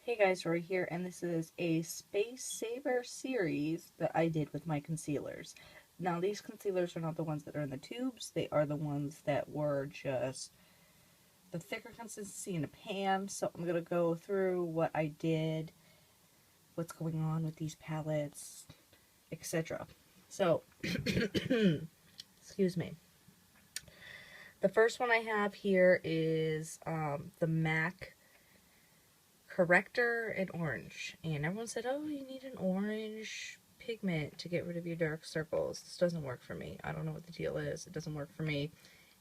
Hey guys, Roy here, and this is a Space Saver series that I did with my concealers. Now, these concealers are not the ones that are in the tubes, they are the ones that were just the thicker consistency in a pan. So I'm going to go through what I did, what's going on with these palettes, etc. So, excuse me. The first one I have here is the MAC corrector in orange, and everyone said, oh, you need an orange pigment to get rid of your dark circles. This doesn't work for me. I don't know what the deal is. It doesn't work for me.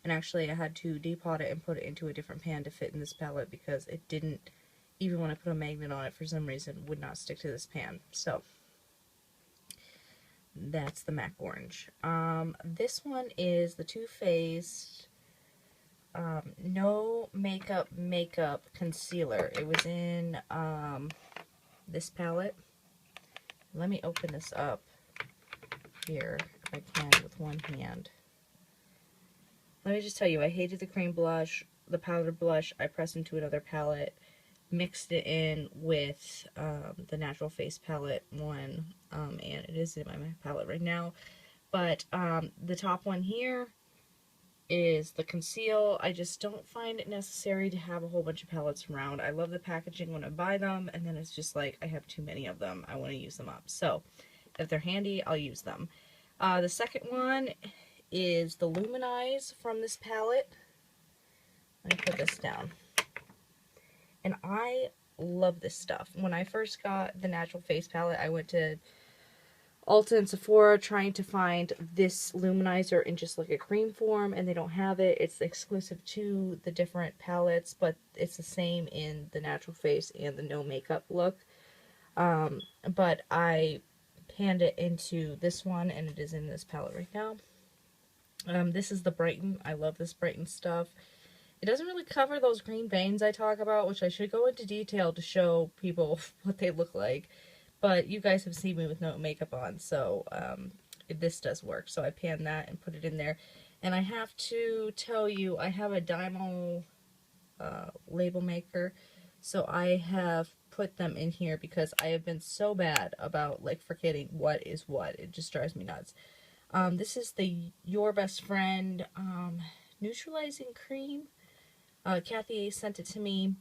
And actually I had to depot it and put it into a different pan to fit in this palette because it didn't, even when I put a magnet on it, for some reason would not stick to this pan. So that's the MAC orange. This one is the Too Faced No Makeup Concealer. It was in this palette. Let me open this up here if I can with one hand. Let me just tell you, I hated the cream blush, the powder blush. I pressed into another palette, mixed it in with the Natural Face palette one, and it is in my palette right now. But the top one here is the conceal. I just don't find it necessary to have a whole bunch of palettes around. I love the packaging when I buy them, and then it's just like I have too many of them. I want to use them up. So if they're handy, I'll use them. The second one is the Luminize from this palette. Let me put this down. And I love this stuff. When I first got the Natural Face palette, I went to Ulta and Sephora trying to find this luminizer in just like a cream form, and they don't have it. It's exclusive to the different palettes, but it's the same in the Natural Face and the no makeup look. But I panned it into this one, and it is in this palette right now. This is the Brighten. I love this Brighten stuff. It doesn't really cover those green veins I talk about, which I should go into detail to show people what they look like. But you guys have seen me with no makeup on, so this does work. So I panned that and put it in there. And I have to tell you, I have a Dymo label maker, so I have put them in here because I have been so bad about like forgetting what is what. It just drives me nuts. This is the Your Best Friend Neutralizing Cream. Kathy sent it to me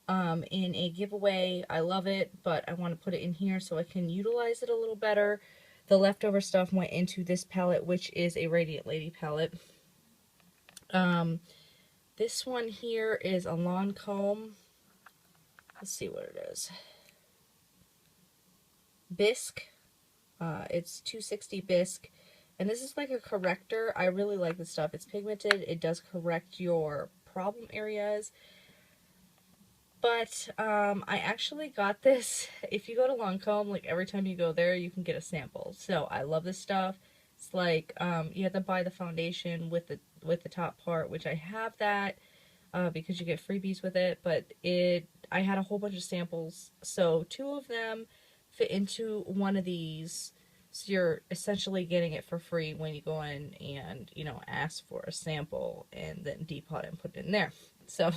in a giveaway. I love it, but I want to put it in here so I can utilize it a little better. The leftover stuff went into this palette, which is a Radiant Lady palette. This one here is a Lancome. Let's see what it is. Bisque. It's 260 Bisque. And this is like a corrector. I really like this stuff. It's pigmented. It does correct your problem areas. But I actually got this. If you go to Lancome, like every time you go there, you can get a sample. So I love this stuff. It's like you have to buy the foundation with the top part, which I have that because you get freebies with it. But I had a whole bunch of samples, so 2 of them fit into one of these. So you're essentially getting it for free when you go in and, you know, ask for a sample and then depot it and put it in there. So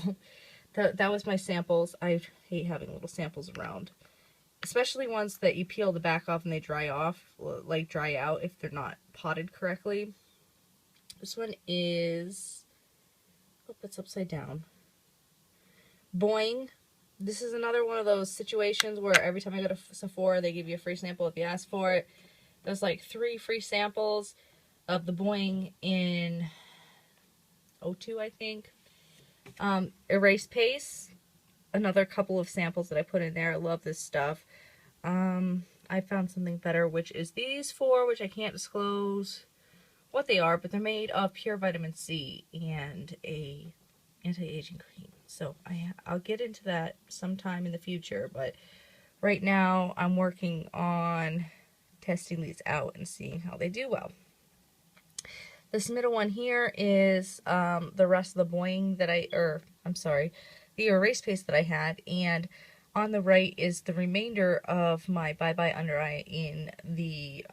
that was my samples. I hate having little samples around, especially ones that you peel the back off and they dry off, like dry out if they're not potted correctly. This one is, oh, it's upside down. Boing. This is another one of those situations where every time I go to Sephora, they give you a free sample if you ask for it. There's like 3 free samples of the Boing in 02, I think. Erase Paste. Another couple of samples that I put in there. I love this stuff. I found something better, which is these 4, which I can't disclose what they are, but they're made of pure vitamin C and a anti-aging cream. So I'll get into that sometime in the future, but right now I'm working on testing these out and seeing how they do well. This middle one here is the rest of the Boing that the Erase Paste that I had, and on the right is the remainder of my Bye Bye Under Eye in the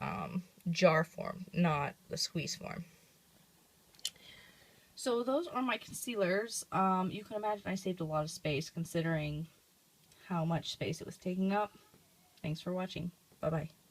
jar form, not the squeeze form. So those are my concealers. You can imagine I saved a lot of space considering how much space it was taking up. Thanks for watching. Bye-bye.